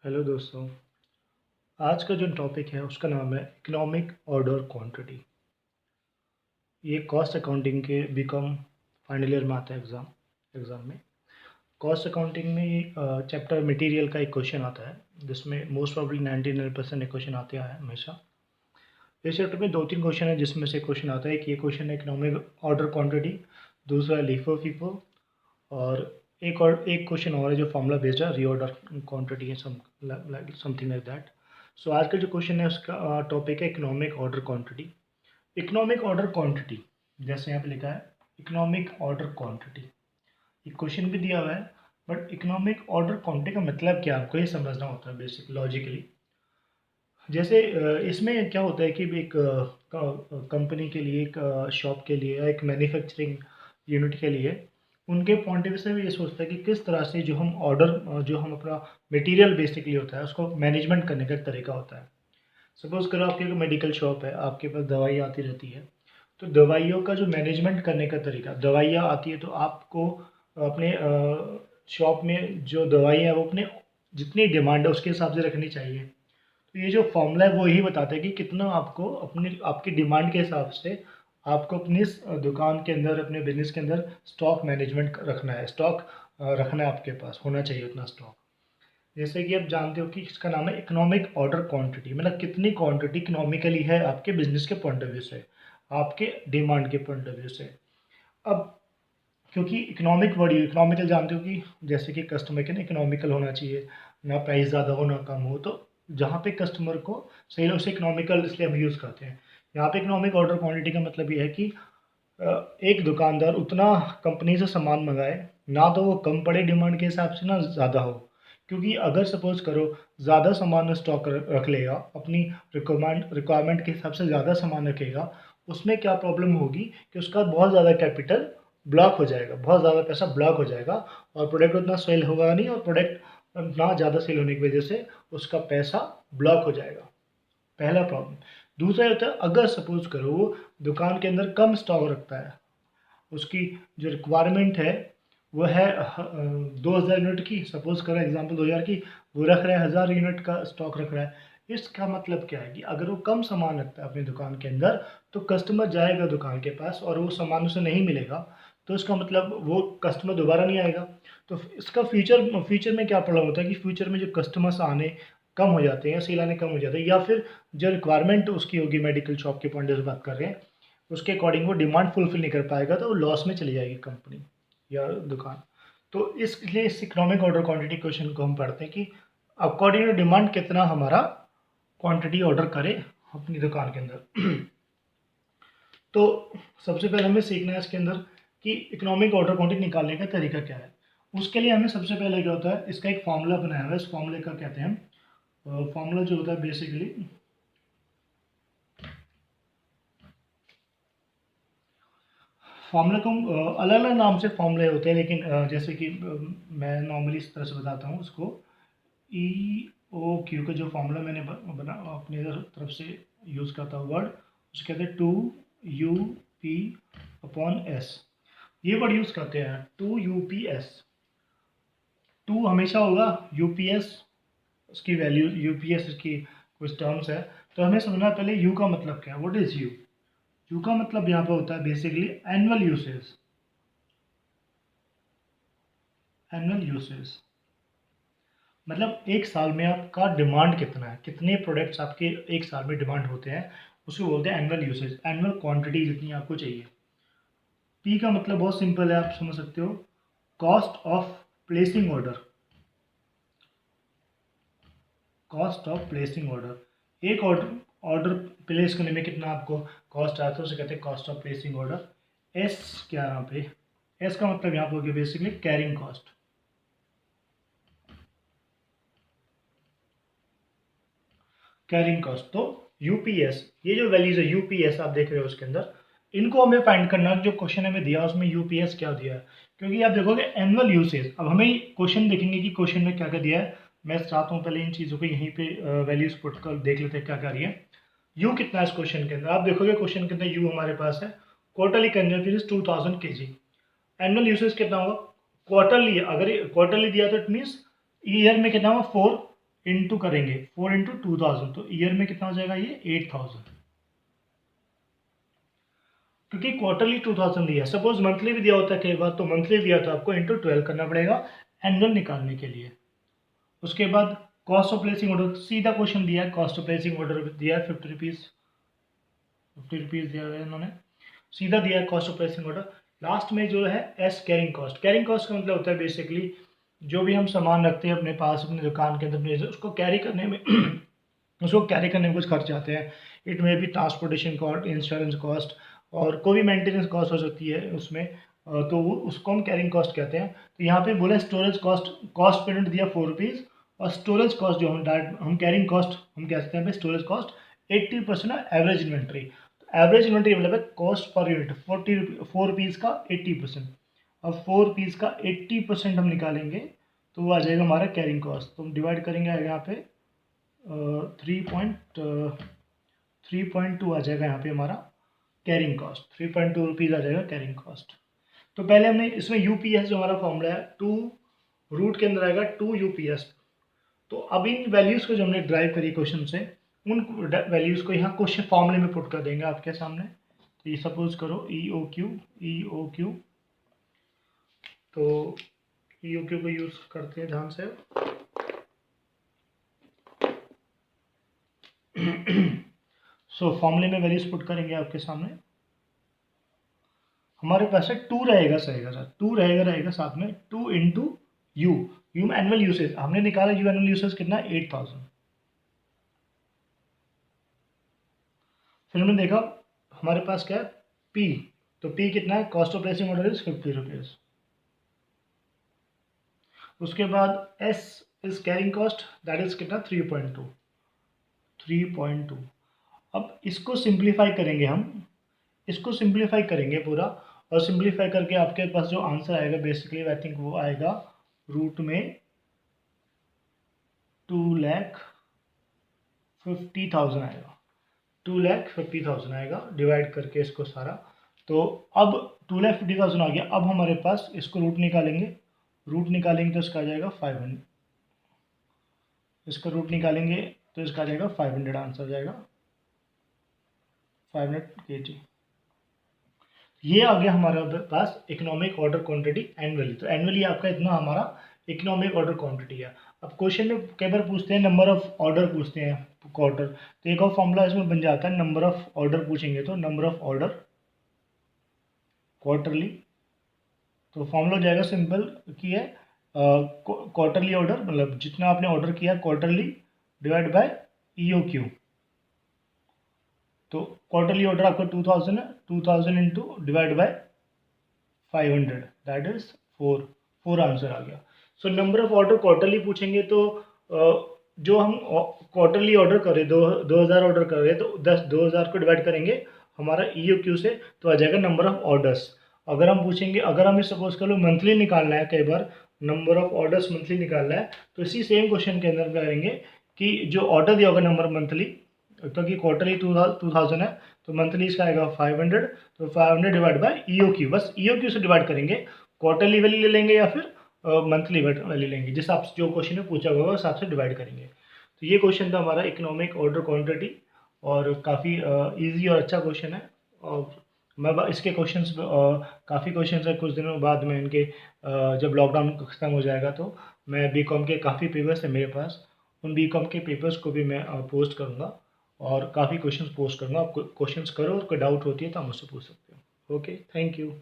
Hello दोस्तों। आज का जो टॉपिक है उसका नाम है इकोनॉमिक ऑर्डर क्वांटिटी। ये कॉस्ट अकाउंटिंग के बीकॉम फाइनल ईयर में आता है एग्ज़ाम में। कॉस्ट अकाउंटिंग में ये चैप्टर मटेरियल का एक क्वेश्चन आता है जिसमें मोस्ट प्रॉब्ली 99% क्वेश्चन आते हैं हमेशा। इस चैप्टर में दो तीन क्वेश्चन है जिसमें से क्वेश्चन आता है कि ये क्वेश्चन है इकोनॉमिक ऑर्डर क्वांटिटी, दूसरा लीफो फीफो, और एक क्वेश्चन और है जो फॉर्मूला बेस्ड है रीऑर्डर क्वांटिटी है, समथिंग लाइक दैट। सो आज का जो क्वेश्चन है उसका टॉपिक है economic order quantity. Economic order quantity जैसे यहाँ पे लिखा है इकोनॉमिक ऑर्डर क्वांटिटी, एक क्वेश्चन भी दिया हुआ है। बट इकोनॉमिक ऑर्डर क्वांटिटी का मतलब क्या आपको ये समझना होता है बेसिक लॉजिकली। जैसे इसमें क्या होता है कि एक कंपनी के लिए, एक शॉप के लिए या एक मैन्युफैक्चरिंग यूनिट के लिए उनके पॉइंट ऑफ व्यू से भी ये सोचता है कि किस तरह से जो हम अपना मटेरियल बेसिकली होता है उसको मैनेजमेंट करने का एक तरीका होता है। सपोज करो आपकी एक मेडिकल शॉप है, आपके पास दवाई आती रहती है, तो दवाइयों का जो मैनेजमेंट करने का तरीका, दवाइयाँ आती है तो आपको अपने शॉप में जो दवाई है वो अपने जितनी डिमांड है उसके हिसाब से रखनी चाहिए। तो ये जो फॉर्मूला है वो यही बताता है कि कितना आपको अपनी आपकी डिमांड के हिसाब से आपको अपनी दुकान के अंदर, अपने बिजनेस के अंदर स्टॉक मैनेजमेंट रखना है, स्टॉक रखना है, आपके पास होना चाहिए उतना स्टॉक। जैसे कि आप जानते हो कि इसका नाम है इकोनॉमिक ऑर्डर क्वांटिटी, मतलब कितनी क्वांटिटी इकोनॉमिकली है आपके बिजनेस के पॉइंट ऑफ व्यू से, आपके डिमांड के पॉइंट ऑफ व्यू से। अब क्योंकि इकोनॉमिक वर्ड, इकोनॉमिकल जानते हो कि जैसे कि कस्टमर के ना इकोनॉमिकल होना चाहिए, ना प्राइस ज़्यादा हो ना कम हो, तो जहाँ पे कस्टमर को सही लगे उसे इकोनॉमिकल इसलिए हम यूज़ करते हैं। यहाँ पे इकोनॉमिक ऑर्डर क्वांटिटी का मतलब ये है कि एक दुकानदार उतना कंपनी से सामान मंगाए, ना तो वो कम पड़े डिमांड के हिसाब से ना ज़्यादा हो। क्योंकि अगर सपोज करो ज़्यादा सामान स्टॉक रख लेगा, अपनी रिक्वायरमेंट के हिसाब से ज़्यादा सामान रखेगा, उसमें क्या प्रॉब्लम होगी कि उसका बहुत ज़्यादा कैपिटल ब्लॉक हो जाएगा, बहुत ज़्यादा पैसा ब्लॉक हो जाएगा, और प्रोडक्ट उतना सेल होगा नहीं, और प्रोडक्ट ना ज़्यादा सेल होने की वजह से उसका पैसा ब्लॉक हो जाएगा। पहला प्रॉब्लम। दूसरा ये होता है अगर सपोज करो वो दुकान के अंदर कम स्टॉक रखता है, उसकी जो रिक्वायरमेंट है वो है 2000 यूनिट की, सपोज करो एग्जांपल 2000 की, वो रख रहा है 1000 यूनिट का स्टॉक रख रहा है। इसका मतलब क्या है कि अगर वो कम सामान रखता है अपनी दुकान के अंदर, तो कस्टमर जाएगा दुकान के पास और वो सामान उसे नहीं मिलेगा, तो इसका मतलब वो कस्टमर दोबारा नहीं आएगा। तो इसका फ्यूचर में क्या प्रॉब्लम होता है कि फ्यूचर में जो कस्टमर्स आने कम हो जाते हैं या सेल आने कम हो जाते हैं, या फिर जो रिक्वायरमेंट उसकी होगी मेडिकल शॉप के पॉइंट से बात कर रहे हैं, उसके अकॉर्डिंग वो डिमांड फुलफिल नहीं कर पाएगा, तो वो लॉस में चली जाएगी कंपनी या दुकान। तो इसलिए इस इकोनॉमिक ऑर्डर क्वांटिटी क्वेश्चन को हम पढ़ते हैं कि अकॉर्डिंग टू डिमांड कितना हमारा क्वांटिटी ऑर्डर करे अपनी दुकान के अंदर। तो सबसे पहले हमें सीखना है इसके अंदर कि इकोनॉमिक ऑर्डर क्वांटिटी निकालने का तरीका क्या है। उसके लिए हमें सबसे पहले क्या होता है, इसका एक फॉर्मूला बनाया हुआ है, इस फॉर्मूले का कहते हैं फॉर्मूला जो होता है बेसिकली, फार्मूला को अलग अलग नाम से फार्मूले होते हैं, लेकिन जैसे कि मैं नॉर्मली इस तरह से बताता हूँ उसको। ई ओ क्यू का जो फार्मूला मैंने बना अपने तरफ से यूज़ करता हूँ वर्ड, उसको कहते हैं 2 UP अपॉन एस। ये वर्ड यूज़ करते हैं 2 UPS। 2 हमेशा होगा, UPS उसकी वैल्यू, UPS की कुछ टर्म्स है। तो हमें समझना है पहले यू का मतलब क्या है, व्हाट इज़ यू। यू का मतलब यहाँ पे होता है basically annual usage. Annual usage मतलब एक साल में आपका डिमांड कितना है, कितने प्रोडक्ट्स आपके एक साल में डिमांड होते हैं, उसको बोलते हैं एनुअल यूसेज, एनुअल क्वांटिटी जितनी आपको चाहिए। पी का मतलब बहुत सिंपल है, आप समझ सकते हो, cost of placing order. Cost of placing order, एक ऑर्डर ऑर्डर प्लेस करने में कितना आपको कॉस्ट आता है उसे कहते हैं cost of placing order. S क्या यहाँ पे, एस का मतलब यहाँ पे हो गया basically carrying cost. Carrying cost. तो यूपीएस, ये जो वैल्यूज है यूपीएस आप देख रहे हो उसके अंदर, इनको हमें फाइंड करना है। जो क्वेश्चन हमें दिया उसमें यूपीएस क्या दिया है, क्योंकि आप देखोगे एनुअल यूसेज। अब हमें क्वेश्चन देखेंगे कि क्वेश्चन में क्या क्या दिया है। मैं चाहता हूँ पहले इन चीज़ों को यहीं पे वैल्यूज पुट कर देख लेते हैं क्या क्या रही है। यू कितना है इस क्वेश्चन के अंदर, आप देखोगे क्वेश्चन के अंदर यू हमारे पास है quarterly consumption is 2000 kg। Annual usage कितना होगा, क्वार्टरली, अगर क्वार्टरली दिया तो इट मीन्स ईयर में कितना होगा 4 इंटू करेंगे 4 इंटू 2000, तो ईयर में कितना हो जाएगा ये 8000, क्योंकि क्वार्टरली 2000 दिया। सपोज मंथली भी दिया होता है कई बार, तो मंथली दिया तो आपको इंटू 12 करना पड़ेगा एनुअल निकालने के लिए। उसके बाद कॉस्ट ऑफ प्लेसिंग ऑर्डर, सीधा क्वेश्चन दिया है, कॉस्ट ऑफ प्लेसिंग ऑर्डर दिया है 50 रुपीज़ दिया है इन्होंने, सीधा दिया है cost of placing order. Last में जो है S carrying cost, carrying cost का मतलब होता है बेसिकली जो भी हम सामान रखते हैं अपने पास अपनी दुकान के अंदर, उसको कैरी करने में उसको कैरी करने में कुछ खर्च आते हैं। इट में भी ट्रांसपोर्टेशन कॉस्ट, इंश्योरेंस कॉस्ट और कोई भी मेंटेनेंस कॉस्ट हो सकती है उसमें, तो वो उसको हम कैरिंग कॉस्ट कहते हैं। तो यहाँ पे बोला storage cost, cost per unit दिया 4 रुपीज़, और स्टोरेज कॉस्ट जो हम कैरिंग कॉस्ट हम कह सकते हैं storage cost 80% average inventory. Average inventory मतलब है कॉस्ट पर यूनिट 4 रुपीज़ का 80%। अब 4 रुपीज़ का 80% हम निकालेंगे तो वो आ जाएगा हमारा कैरिंग कॉस्ट। तो हम डिवाइड करेंगे यहाँ पे 3.2 आ जाएगा यहाँ पे हमारा कैरिंग कॉस्ट, 3.2 रुपीज़ आ जाएगा कैरिंग कॉस्ट। तो पहले हमने इसमें यूपीएस जो हमारा फॉर्मूला है 2 रूट के अंदर आएगा 2 यूपीएस। तो अब इन वैल्यूज़ को जो हमने ड्राइव करी क्वेश्चन से, उन वैल्यूज़ को यहाँ क्वेश्चन फॉर्मूले में पुट कर देंगे आपके सामने। तो ये सपोज करो ई ओ क्यू, तो ई ओ क्यू को यूज़ करते हैं ध्यान से। सो फॉर्मूले में वैल्यूज पुट करेंगे आपके सामने। हमारे पास है 2 रहेगा, सही सर 2 रहेगा साथ में 2 इंटू यू एनुअल यूसेज हमने निकाला, यू एनुअल यूसेज कितना 8000। फिर हमने देखा हमारे पास क्या है पी, तो पी कितना है, cost of placing order is 50 rupees. उसके बाद S is carrying cost, that is कितना 3.2। अब इसको सिंप्लीफाई करेंगे हम, इसको सिंप्लीफाई करेंगे पूरा, और सिंप्लीफाई करके आपके पास जो आंसर आएगा बेसिकली आई थिंक वो आएगा रूट में 2,50,000 आएगा, 2,50,000 आएगा डिवाइड करके इसको सारा। तो अब 2,50,000 आ गया। अब हमारे पास इसको रूट निकालेंगे तो इसका आ जाएगा 500, इसका रूट निकालेंगे तो इसका आ जाएगा 500, आंसर जाएगा 500 kg। ये आ गया हमारे पास इकोनॉमिक ऑर्डर क्वांटिटी एनुअली। तो एनुअली आपका इतना हमारा इकोनॉमिक ऑर्डर क्वांटिटी है। अब क्वेश्चन में कई बार पूछते हैं नंबर ऑफ ऑर्डर पूछते हैं क्वार्टर, तो एक और फॉर्मूला इसमें बन जाता है, नंबर ऑफ ऑर्डर पूछेंगे तो नंबर ऑफ ऑर्डर क्वार्टरली। तो फॉर्मूला हो जाएगा सिंपल की है क्वार्टरली ऑर्डर, मतलब जितना आपने ऑर्डर किया quarterly divide by E O Q. तो क्वार्टरली ऑर्डर आपका 2000 है, 2000 into divide by 500, that is 4 answer आ गया। So number of order quarterly पूछेंगे तो जो हम क्वार्टरली ऑर्डर करें 2000 ऑर्डर कर रहे हैं तो 2000 को डिवाइड करेंगे हमारा ई ओ क्यू से, तो आ जाएगा नंबर ऑफ ऑर्डर्स। अगर हम पूछेंगे, अगर हमें सपोज कर लो मंथली निकालना है, कई बार नंबर ऑफ ऑर्डर्स मंथली निकालना है, तो इसी सेम क्वेश्चन के अंदर करेंगे कि जो ऑर्डर दिया होगा नंबर मंथली, क्योंकि क्वार्टरली 2000 है तो मंथली इसका आएगा 500, तो 500 divide by E O Q, बस ई ओ क्यू से डिवाइड करेंगे, क्वार्टरली वैल्यू ले लेंगे या फिर मंथली वैल्यू लेंगे, जिस आप जो क्वेश्चन में पूछा होगा उस हिसाब से डिवाइड करेंगे। तो ये क्वेश्चन था हमारा इकोनॉमिक ऑर्डर क्वांटिटी, और काफ़ी इजी और अच्छा क्वेश्चन है। और मैं इसके क्वेश्चंस काफ़ी क्वेश्चंस है, कुछ दिनों बाद में इनके जब लॉकडाउन खत्म हो जाएगा तो मैं बीकॉम के काफ़ी पेपर्स हैं मेरे पास, उन बीकॉम के पेपर्स को भी मैं पोस्ट करूँगा और काफ़ी क्वेश्चंस पोस्ट करूँगा। आप क्वेश्चंस करो और कोई डाउट होती है तो आप मुझसे पूछ सकते हो। Okay, thank you.